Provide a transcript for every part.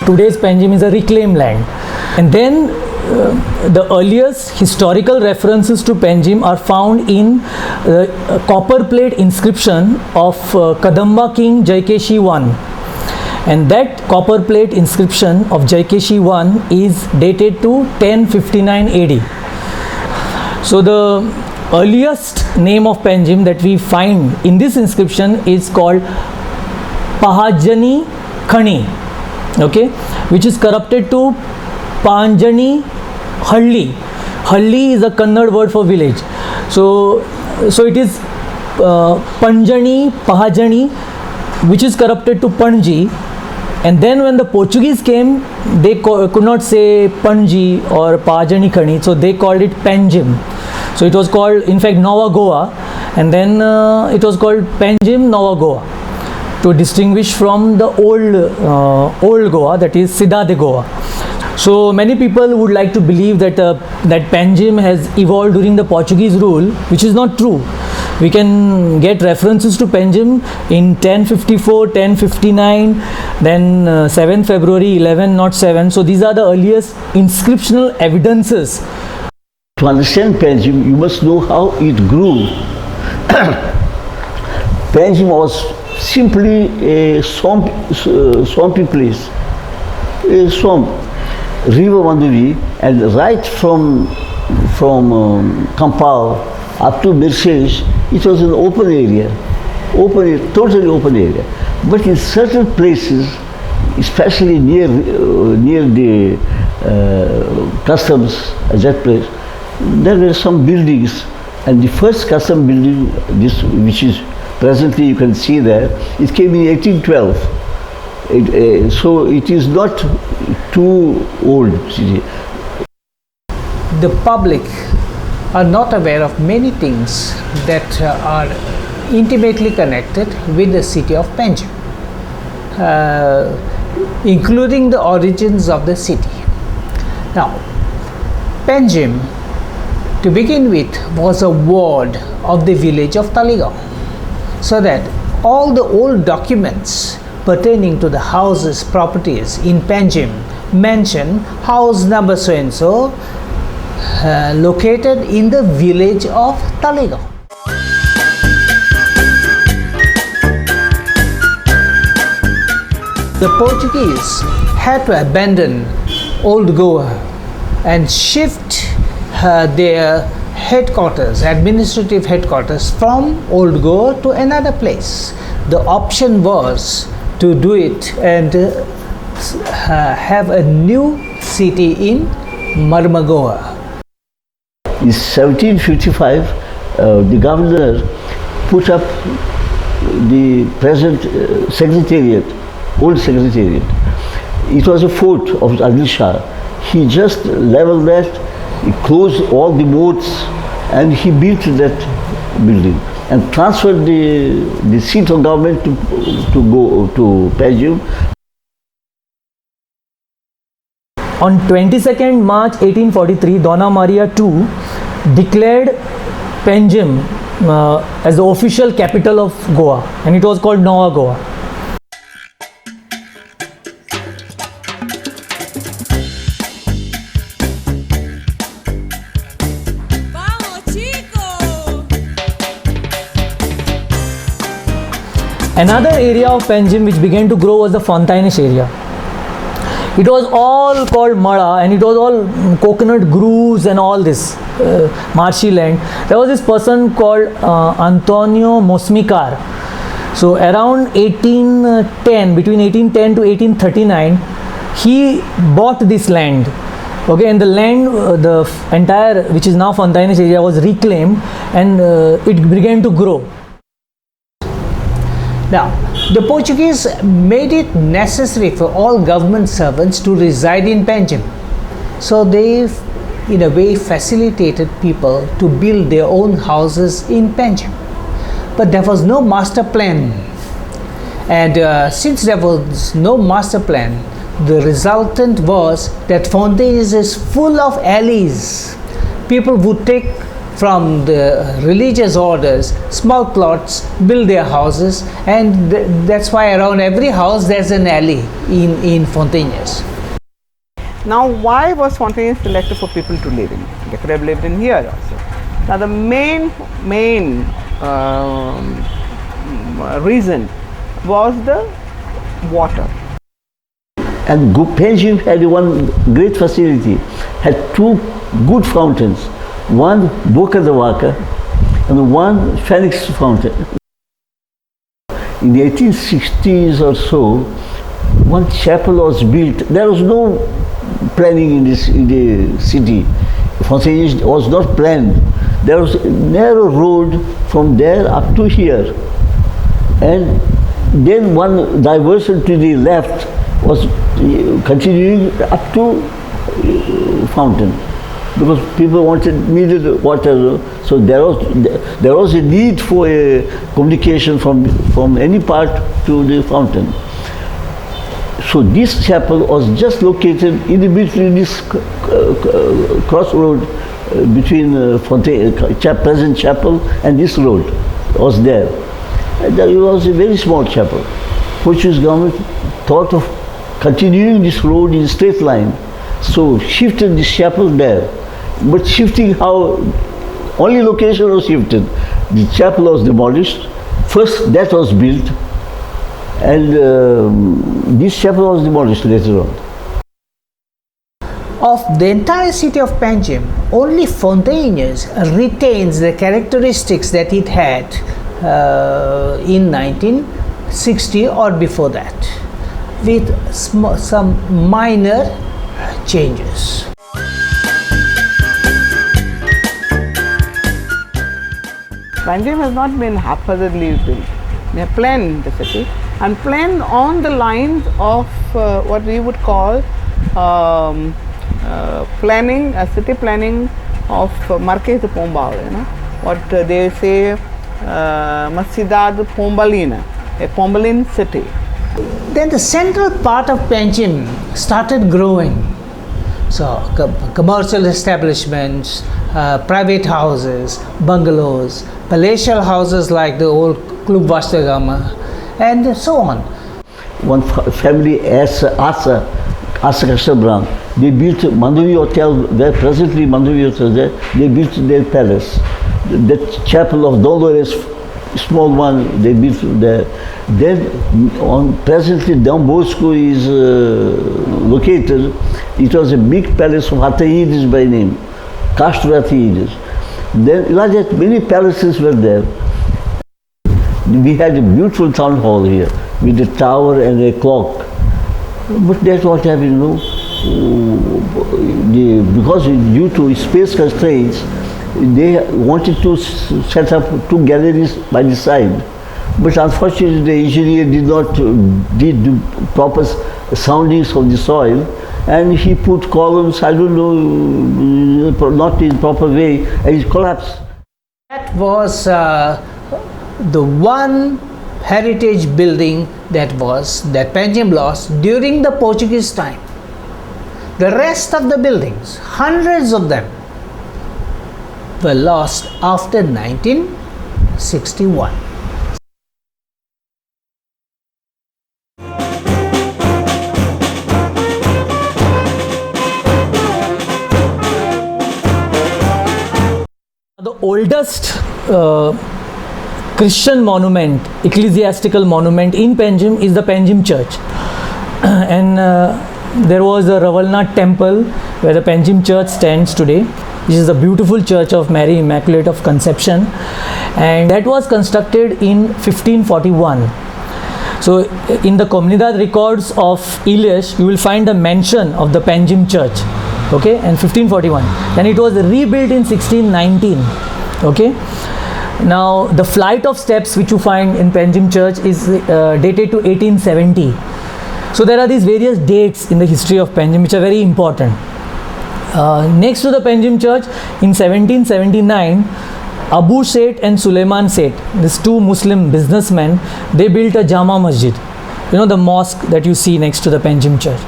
Today's Panjim is a reclaimed land. And then the earliest historical references to Panjim are found in copper plate inscription of Kadamba king Jaikeshi I. And that copper plate inscription of Jaikeshi I is dated to 1059 AD. So the earliest name of Panjim that we find in this inscription is called Pahajani Khani, okay, which is corrupted to Panjani Halli. Halli is a Kannada word for village. So it is Panjani, Pahajani, which is corrupted to Panji. And then when the Portuguese came, they could not say Panji or Pahajani Khani, so they called it Panjim. So it was called, in fact, Nova Goa, and then it was called Panjim Nova Goa to distinguish from the old Goa, that is Siddha Goa. So many people would like to believe that that Panjim has evolved during the Portuguese rule, which is not true. We can get references to Panjim in 1054, 1059, then 7 February 1107. So these are the earliest inscriptional evidences. To understand Panjim, you must know how it grew. Panjim was simply a swampy place, a swamp, river Manduvi, and right from Kampal up to Mercedes, it was an open area, totally open area. But in certain places, especially near the customs at that place, there were some buildings, and the first custom building, this which is presently you can see there, it came in 1812. So it is not too old. The public are not aware of many things that are intimately connected with the city of Panjim, including the origins of the city. Now, Panjim, to begin with, was a ward of the village of Talegaon, so that all the old documents pertaining to the houses, properties in Panjim mention house number so and so, located in the village of Talegaon. The Portuguese had to abandon Old Goa and shift their headquarters, administrative headquarters, from Old Goa to another place. The option was to do it and have a new city in Marmagoa. In 1755, the governor put up the present secretariat, old secretariat. It was a fort of Adil Shah. He just leveled that, he closed all the moats, and he built that building and transferred the seat of government to go to Panjim. On 22nd March 1843, Dona Maria II declared Panjim as the official capital of Goa, and it was called Nova Goa. Another area of Panjim which began to grow was the Fontainish area. It was all called Mada, and it was all coconut groves and all this marshy land. There was this person called Antonio Mosmicar. So around 1810, between 1810 to 1839, he bought this land. Okay, and the land, the entire, which is now Fontainish area, was reclaimed, and it began to grow. Now, the Portuguese made it necessary for all government servants to reside in Panjim. So they, in a way, facilitated people to build their own houses in Panjim. But there was no master plan. And since there was no master plan, the resultant was that Fontaines is full of alleys. People would take from the religious orders small plots, build their houses, and that's why around every house there's an alley in Fontainhas. Now, why was Fontainhas selected for people to live in? They could have lived in here also. Now, the main reason was the water. And Panjim had one great facility, had two good fountains, one Boca da Vaca and one Phoenix fountain. In the 1860s or so, one chapel was built. There was no planning in the city. Fontainhas was not planned. There was a narrow road from there up to here. And then one diversion to the left was continuing up to fountain, because people needed water. So there was a need for a communication from any part to the fountain. So this chapel was just located in the between this crossroad between present chapel and this road was there. And there was a very small chapel. Portuguese government thought of continuing this road in straight line, so shifted this chapel there. But shifting how? Only location was shifted. The chapel was demolished. First that was built, and this chapel was demolished later on. Of the entire city of Panjim, only Fontainhas retains the characteristics that it had in 1960 or before that, with some minor changes. Panjim has not been haphazardly built. They have planned the city and planned on the lines of what we would call city planning of Marquês de Pombal, what they say uma cidade pombalina, a Pombalin city. Then the central part of Panjim started growing. So commercial establishments, private houses, bungalows, palatial houses like the old Club Vasta Gama, and so on. One family, Asa Casablanca, they built Mandovi Hotel there, presently Mandovi Hotel there, they built their palace. The chapel of Dolores, small one, they built there. Then presently Dom Bosco is located. It was a big palace of Ataides by name, Castro Ataides. Then like that, many palaces were there. We had a beautiful town hall here with a tower and a clock. But that's what happened, because due to space constraints, they wanted to set up two galleries by the side. But unfortunately, the engineer did the proper soundings of the soil, and he put columns, I don't know, not in proper way, and it collapsed. That was the one heritage building that Panjim lost during the Portuguese time. The rest of the buildings, hundreds of them, were lost after 1961. The oldest Christian monument, ecclesiastical monument in Panjim is the Panjim Church. And there was a Ravalnath temple where the Panjim Church stands today, which is a beautiful church of Mary Immaculate of Conception, and that was constructed in 1541. So in the Comunidad records of Ilhas, you will find a mention of the Panjim Church, okay, in 1541. Then it was rebuilt in 1619, okay. Now the flight of steps which you find in Panjim Church is dated to 1870. So there are these various dates in the history of Panjim which are very important. Next to the Panjim Church, in 1779, Abu Seth and Suleiman Seth, these two Muslim businessmen, they built a Jama Masjid. The mosque that you see next to the Panjim Church.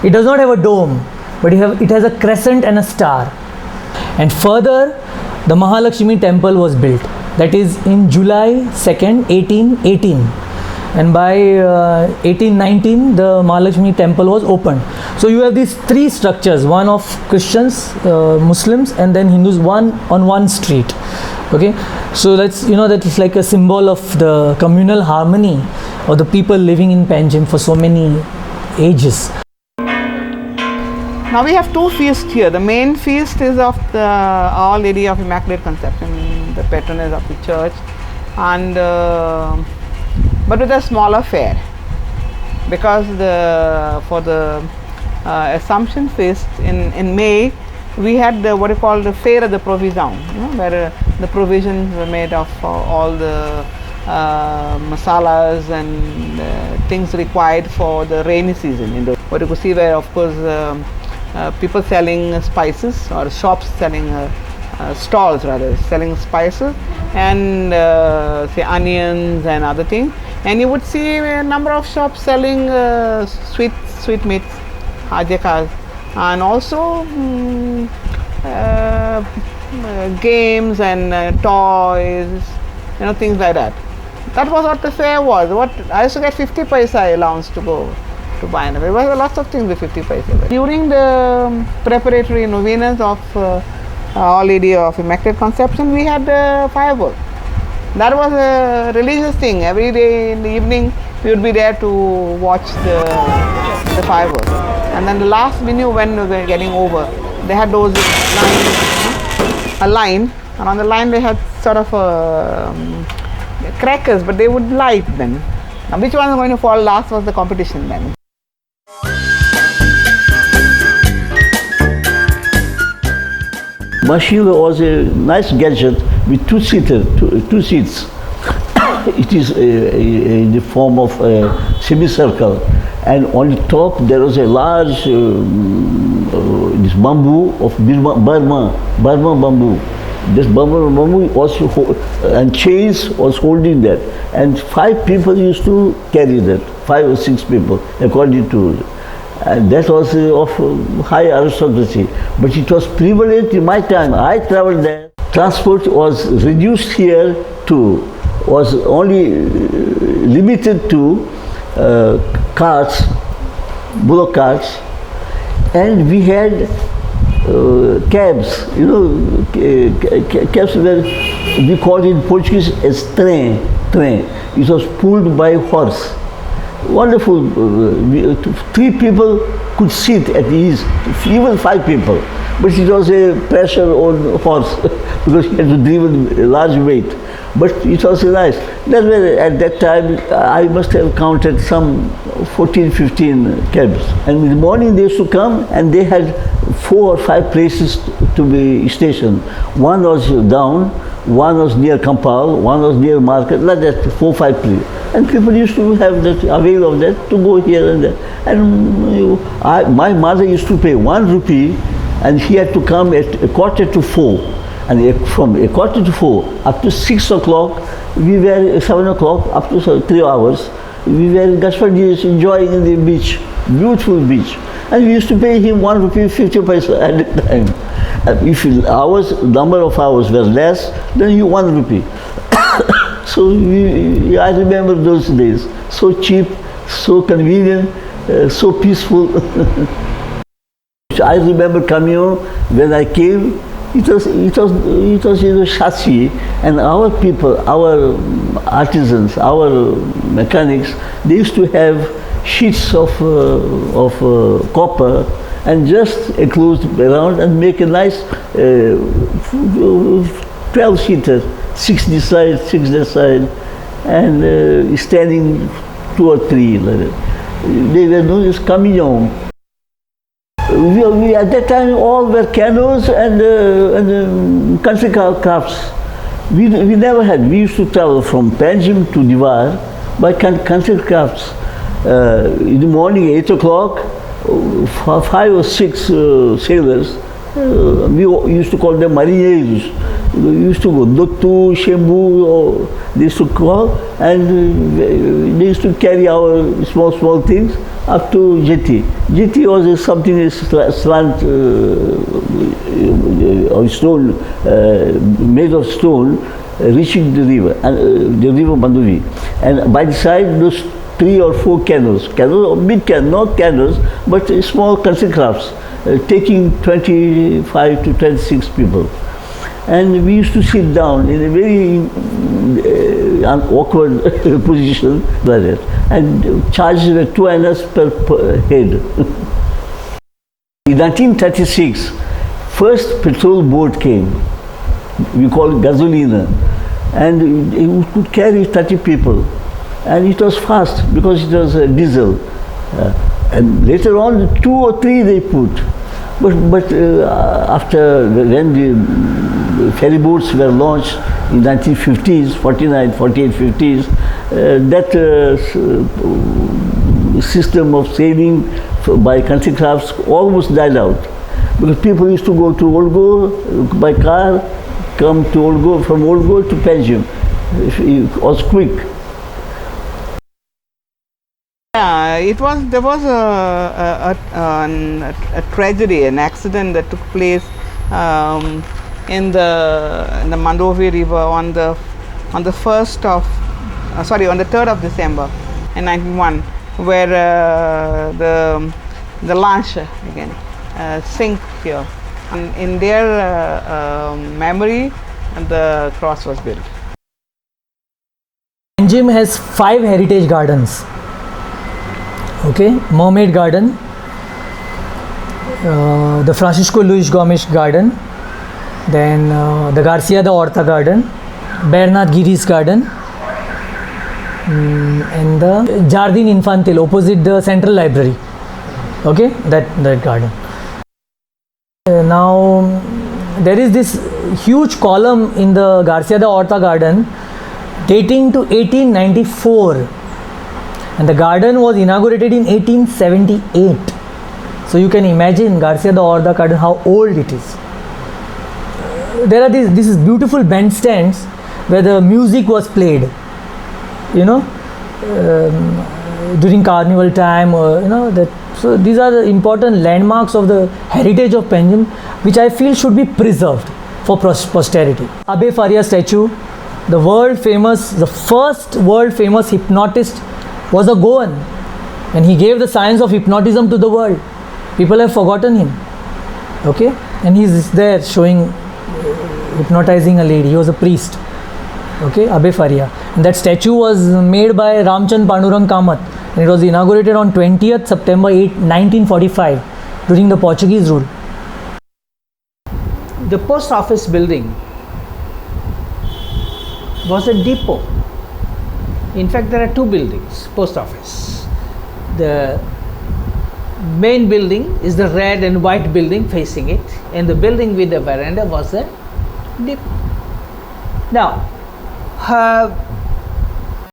It does not have a dome, but it has a crescent and a star. And further, the Mahalakshmi temple was built. That is in July 2nd, 1818. And by 1819 the Mahalakshmi temple was opened. So you have these three structures, one of Christians, Muslims, and then Hindus, one on one street. Okay, so that's, you know, that is like a symbol of the communal harmony of the people living in Panjim for so many ages. Now we have two feasts here. The main feast is of the Our Lady of Immaculate Conception, the patroness of the church, and but with a smaller fair, because for the Assumption feast in May, we had what you call the fair of the provision, where the provisions were made of all the masalas and things required for the rainy season. What you could see where, of course, people selling spices, or shops selling stalls rather selling spices and say onions and other things, and you would see a number of shops selling sweetmeats, hajakas, and also games and toys, things like that. That was what the fair was. What I used to get 50 paisa allowance to go to buy, and there was lots of things with 50 paisa. During the preparatory novenas of Our Lady of Immaculate Conception, we had fireworks. That was a religious thing. Every day in the evening we would be there to watch the fireworks. And then the last minute, when we were getting over, they had those a line, and on the line they had sort of crackers, but they would light then. Now which one was going to fall last was the competition then. Machine was a nice gadget with two seats. It is in the form of a semicircle, and on the top there was a large this bamboo of Burma bamboo. This bamboo was and chains was holding that, and 5 people used to carry that, 5 or 6 people according to. And that was of high aristocracy, but it was prevalent in my time. I traveled there. Transport was reduced here was only limited to carts, bullock carts, and we had cabs. Cabs were, we called in Portuguese as train. It was pulled by horse. Wonderful. 3 people could sit at ease, even 5 people. But it was a pressure on horse because he had to drive a large weight. But it was nice. That was, at that time, I must have counted some 14, 15 cabs. And in the morning they used to come, and they had 4 or 5 places to be stationed. One was down, one was near Kampal, one was near market, like that, 4 or 5 places. And people used to have that, avail of that, to go here and there. And my mother used to pay 1 rupee, and he had to come at 3:45. And from 3:45 up to 6 o'clock, we were 7 o'clock, up to 3 hours, we were in Gaspardis enjoying in the beach, beautiful beach. And we used to pay him 1 rupee 50 paisa at the time. And if number of hours were less, then you 1 rupee. So I remember those days, so cheap, so convenient, so peaceful. I remember coming home, when I came, it was chassis, and our people, our artisans, our mechanics, they used to have sheets of copper and just enclosed around and make a nice 12-seater, 6 this side, 6 that side, and standing 2 or 3. They were known as camion. We at that time all were canoes and country crafts. We never had. We used to travel from Panjim to Diwar by country crafts. In the morning, 8 o'clock, 5 or 6 sailors. We used to call them marinheiros. We used to go Dottu, Shembu, they used to call, and they used to carry our small things up to jetty. Jetty was something slant of stone, made of stone, reaching the river, and the river Mandovi. And by the side, those 3 or 4 canoes, big canoes, not canoes, but small country crafts, taking 25 to 26 people. And we used to sit down in a very awkward position like that, and charges were 2 annas per head. In 1936, first patrol boat came. We call it gasolina, and it could carry 30 people, and it was fast because it was diesel. And later on, 2 or 3 they put. But after when the ferry boats were launched in 1950s, 49, 48, 50s, that system of sailing by country crafts almost died out. Because people used to go to Old Goa by car, come to Old Goa, from Old Goa to Panjim. It was quick. There was a tragedy, an accident that took place in the Mandovi River on the 3rd of December in 1991, where the launch again sank here. And in their memory, the cross was built. Panjim has 5 heritage gardens. Okay, Mermaid Garden, the Francisco Luis Gomes Garden, then the Garcia da Horta Garden, Bernard Giris Garden, and the Jardin Infantil opposite the Central Library. Okay, that garden. Now there is this huge column in the Garcia da Horta Garden dating to 1894. And the garden was inaugurated in 1878. So you can imagine Garcia da Horta garden, how old it is. There are these beautiful bandstands where the music was played, during carnival time, so these are the important landmarks of the heritage of Panjim, which I feel should be preserved for posterity. Abe Faria statue, the first world famous hypnotist was a Goan, and he gave the science of hypnotism to the world. People have forgotten him. Okay, and he's there hypnotizing a lady. He was a priest. Okay, Abe Faria, and that statue was made by Ramchand Pandurang Kamath, and it was inaugurated on 20th September 1945 during the Portuguese rule. The post office building was a depot. In fact, there are 2 buildings, post office. The main building is the red and white building facing it, and the building with the veranda was a depot. Now,